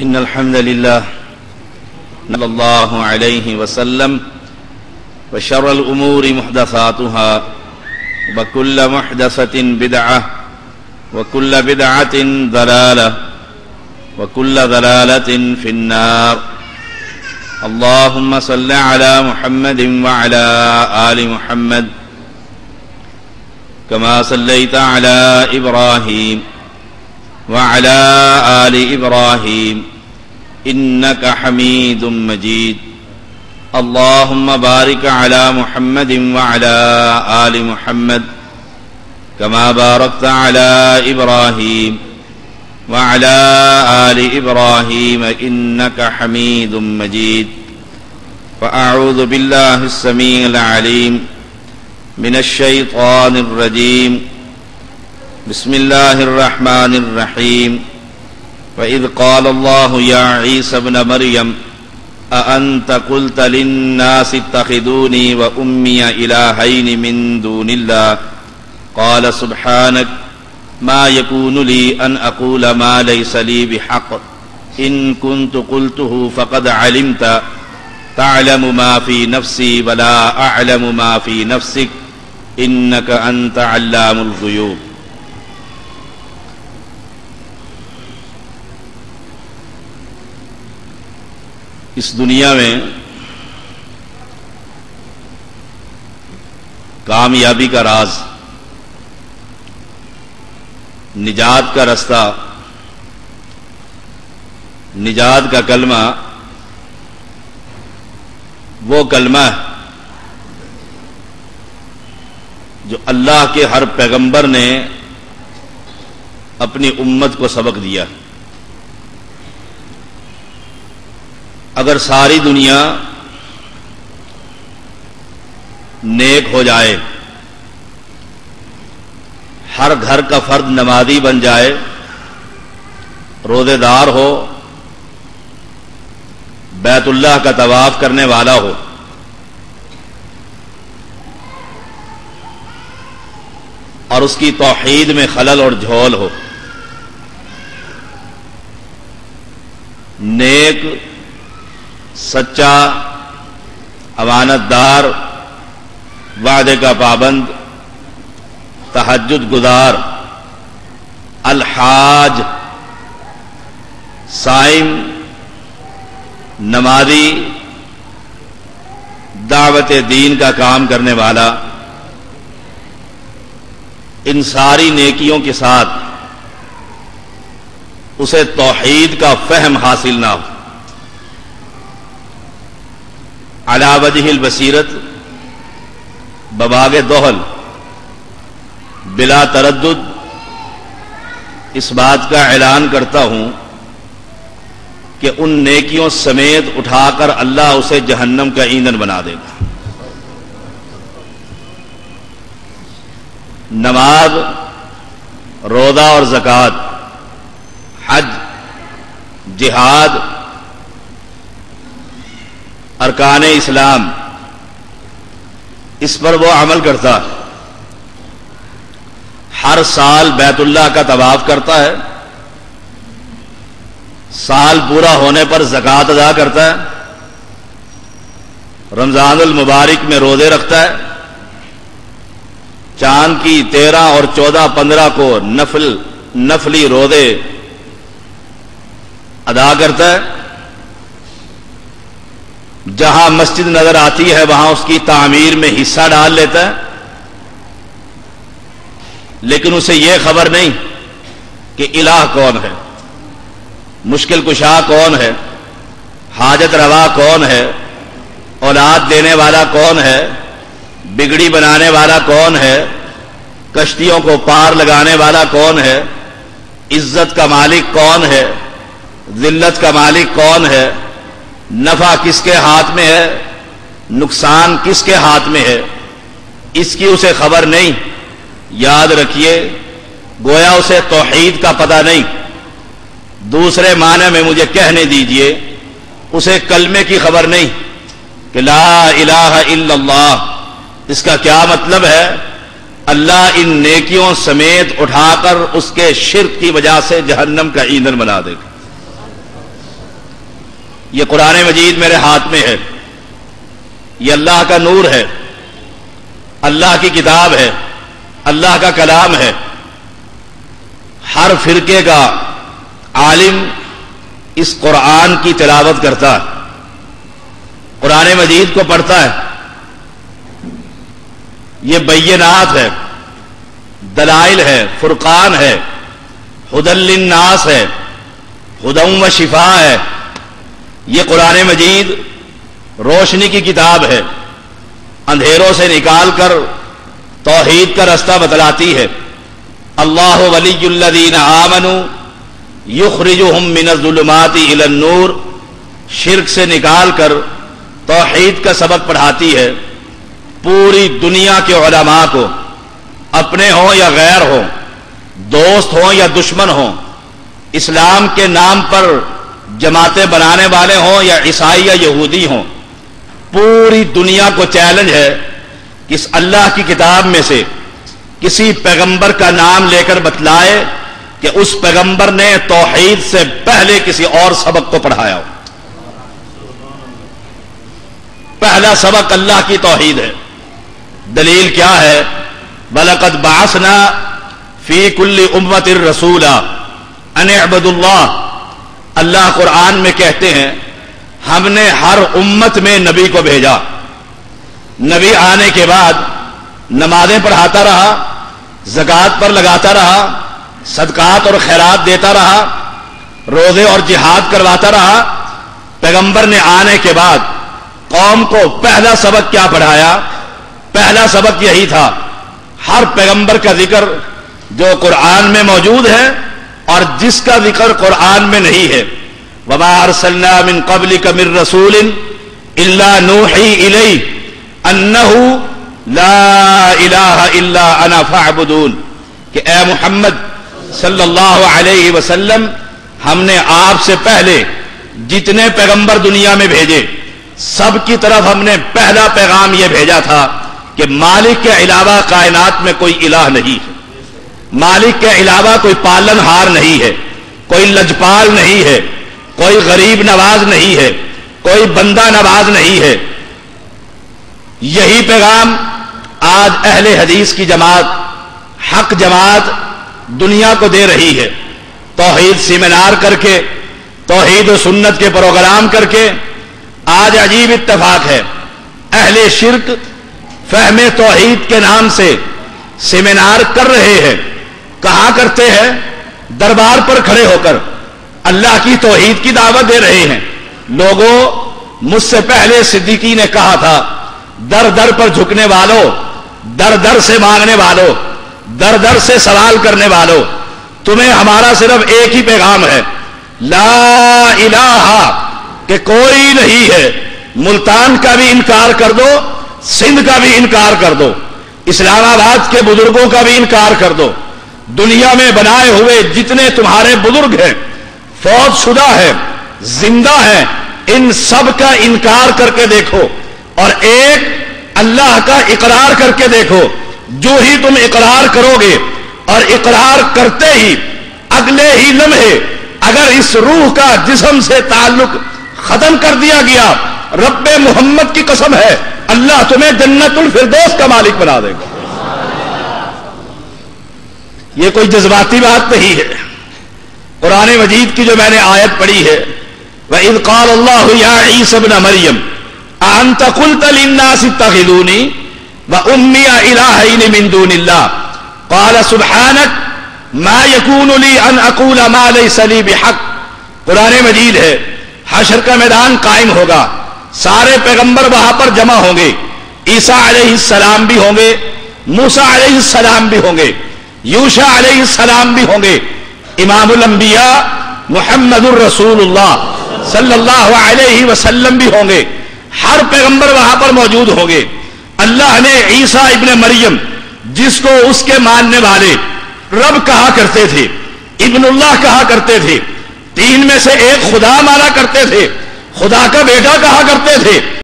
إن الحمد لله صلى الله عليه وسلم وشر الأمور محدثاتها وكل محدثة بدعة وكل بدعة ضلالة وكل ضلالة في النار. اللهم صل على محمد وعلى آل محمد كما صليت على إبراهيم وعلى آل إبراهيم إنك حميد مجيد. اللهم بارك على محمد وعلى آل محمد كما باركت على إبراهيم وعلى آل إبراهيم إنك حميد مجيد. فأعوذ بالله السميع العليم من الشيطان الرجيم. بسم الله الرحمن الرحيم. وإذ قال الله يا عيسى ابن مريم أأنت قلت للناس اتخذوني وأمي إلهين من دون الله قال سبحانك ما يكون لي أن أقول ما ليس لي بحق إن كنت قلته فقد علمت تعلم ما في نفسي ولا أعلم ما في نفسك إنك أنت علام الغيوب. اس دنیا میں کامیابی کا راز، نجات کا رستہ، نجات کا کلمہ وہ کلمہ ہے جو اللہ کے ہر پیغمبر نے اپنی امت کو سبق دیا. اگر ساری دنیا نیک ہو جائے، ہر گھر کا فرد نمازی بن جائے، روزے دار ہو، بیت اللہ کا طواف کرنے والا ہو، اور اس کی توحید میں خلل اور جھول ہو، نیک، سچا، امانت دار، وعدے کا پابند، تہجد گزار، الحاج، صائم، نمازی، دعوت دین کا کام کرنے والا، ان ساری نیکیوں کے ساتھ اسے توحید کا فہم حاصل نہ ہو، علی وجہ البصیرت، بباغ دہل، بلا تردد اس بات کا اعلان کرتا ہوں کہ ان نیکیوں سمیت اٹھا کر اللہ اسے جہنم کا ایندھن بنا دے گا. نماز، روزہ اور زکوٰۃ، حج، جہاد، ارکان اسلام، اس پر وہ عمل کرتا ہے. ہر سال بیت اللہ کا طواف کرتا ہے، سال پورا ہونے پر زکوٰۃ ادا کرتا ہے، رمضان المبارک میں روزے رکھتا ہے، چاند کی 13 اور 14، 15 کو نفلی روزے ادا کرتا ہے. جہاں مسجد نظر آتی ہے وہاں اس کی تعمیر میں حصہ ڈال لیتا ہے، لیکن اسے یہ خبر نہیں کہ الہ کون ہے، مشکل کشا کون ہے، حاجت روا کون ہے، اولاد دینے والا کون ہے، بگڑی بنانے والا کون ہے، کشتیوں کو پار لگانے والا کون ہے، عزت کا مالک کون ہے، ذلت کا مالک کون ہے، نفع کس کے ہاتھ میں ہے، نقصان کس کے ہاتھ میں ہے، اس کی اسے خبر نہیں. یاد رکھیے، گویا اسے توحید کا پتہ نہیں. دوسرے معنی میں مجھے کہنے دیجئے، اسے کلمے کی خبر نہیں کہ لا الہ الا اللہ اس کا کیا مطلب ہے. اللہ ان نیکیوں سمیت اٹھا کر اس کے شرک کی وجہ سے جہنم کا ایندھن بنا دے گا. یہ قرآن مجید میرے ہاتھ میں ہے، یہ اللہ کا نور ہے، اللہ کی کتاب ہے، اللہ کا کلام ہے۔ ہر فرقے کا عالم اس قرآن کی تلاوت کرتا ہے، قرآن مجید کو پڑھتا ہے۔ یہ بینات ہے، دلائل ہے، فرقان ہے، ہدی للناس ہے، ہدی و شفا ہے۔ یہ قرآن مجید روشنی کی کتاب ہے، اندھیروں سے نکال کر توحید کا راستہ بتلاتی ہے۔ اللہ ولی الذین آمنوا یخرجہم من الظلمات الی النور، شرک سے نکال کر توحید کا سبق پڑھاتی ہے۔ پوری دنیا کے علماء کو، اپنے ہوں یا غیر ہوں، دوست ہوں یا دشمن ہوں، اسلام کے نام پر جماعتیں بنانے والے ہوں یا عیسائی یا یہودی ہوں، پوری دنیا کو چیلنج ہے کہ اس اللہ کی کتاب میں سے کسی پیغمبر کا نام لے کر بتلائے کہ اس پیغمبر نے توحید سے پہلے کسی اور سبق کو پڑھایا ہو۔ پہلا سبق اللہ کی توحید ہے۔ دلیل کیا ہے؟ وَلَقَدْ بَعَثْنَا فِي كُلِّ أُمَّةٍ رَسُولًا أَنِ اعْبُدُوا اللَّهَ۔ اللہ قرآن میں کہتے ہیں ہم نے ہر امت میں نبی کو بھیجا۔ نبی آنے کے بعد نمازیں پڑھاتا رہا، زکوٰۃ پر لگاتا رہا، صدقات اور خیرات دیتا رہا، روزے اور جہاد کرواتا رہا۔ پیغمبر نے آنے کے بعد قوم کو پہلا سبق کیا پڑھایا؟ پہلا سبق یہی تھا، ہر پیغمبر کا ذکر جو قرآن میں موجود ہے اور جس کا ذکر قرآن میں نہیں ہے۔ وَمَا أَرْسَلْنَا مِن قَبْلِكَ مِن رَّسُولٍ إِلَّا نُوحِي إِلَيْهِ أَنَّهُ لَا إِلَٰهَ إِلَّا أَنَا فَاعْبُدُونِ، کہ اے محمد صلی اللہ علیہ وسلم، ہم نے آپ سے پہلے جتنے پیغمبر دنیا میں بھیجے سب کی طرف ہم نے پہلا پیغام یہ بھیجا تھا کہ مالک کے علاوہ کائنات میں کوئی الہ نہیں ہے، مالک کے علاوہ کوئی پالن ہار نہیں ہے، کوئی لجپال نہیں ہے، کوئی غریب نواز نہیں ہے، کوئی بندہ نواز نہیں ہے۔ یہی پیغام آج اہل حدیث کی جماعت، حق جماعت دنیا کو دے رہی ہے۔ توحید سیمینار کر کے، توحید و سنت کے پروگرام کر کے، آج عجیب اتفاق ہے، اہل شرک فہم توحید کے نام سے سیمینار کر رہے ہیں۔ کہاں کرتے ہیں؟ دربار پر کھڑے ہو کر اللہ کی توحید کی دعوت دے رہے ہیں۔ لوگوں، مجھ سے پہلے صدیقی نے کہا تھا، در در پر جھکنے والوں، در در سے مانگنے والوں، در در سے سوال کرنے والوں، تمہیں ہمارا صرف ایک ہی پیغام ہے، لا الہ، کہ کوئی نہیں ہے۔ ملتان کا بھی انکار کر دو، سندھ کا بھی انکار کر دو، اسلام آباد کے بزرگوں کا بھی انکار کر دو، دنیا میں بنائے ہوئے جتنے تمہارے بزرگ ہیں، فوت شدہ ہیں، زندہ ہیں، ان سب کا انکار کر کے دیکھو اور ایک اللہ کا اقرار کر کے دیکھو۔ جو ہی تم اقرار کرو گے اور اقرار کرتے ہی اگلے ہی لمحے اگر اس روح کا جسم سے تعلق ختم کر دیا گیا، رب محمد کی قسم ہے اللہ تمہیں جنت الفردوس کا مالک بنا دے گا۔ یہ کوئی جذباتی بات نہیں ہے۔ قرآن مجید کی جو میں نے آیت پڑھی ہے، وَإِذْ قَالَ اللَّهُ يَا عِيسَى ابْنَ مَرْيَمَ أَأَنْتَ قُلْتَ لِلنَّاسِ اتَّخِذُونِي وَأُمِّيَ إِلَٰهَيْنِ مِن دُونِ اللَّهِ قَالَ سُبْحَانَكَ مَا يَكُونُ لِي أَنْ أَقُولَ مَا لَيْسَ لِي بِحَقٍّ۔ قرآن مجید ہے، حشر کا میدان قائم ہوگا، سارے پیغمبر وہاں پر جمع ہوں گے، عیسیٰ علیہ السلام بھی ہوں گے، موسیٰ علیہ السلام بھی ہوں گے، یوشع علیہ السلام بھی ہوں گے، امام الانبیاء محمد الرسول اللہ صلی اللہ علیہ وسلم بھی ہوں گے، ہر پیغمبر وہاں پر موجود ہوں گے۔ اللہ نے عیسیٰ ابن مریم، جس کو اس کے ماننے والے رب کہا کرتے تھے، ابن اللہ کہا کرتے تھے، تین میں سے ایک خدا مانا کرتے تھے، خدا کا بیٹا کہا کرتے تھے،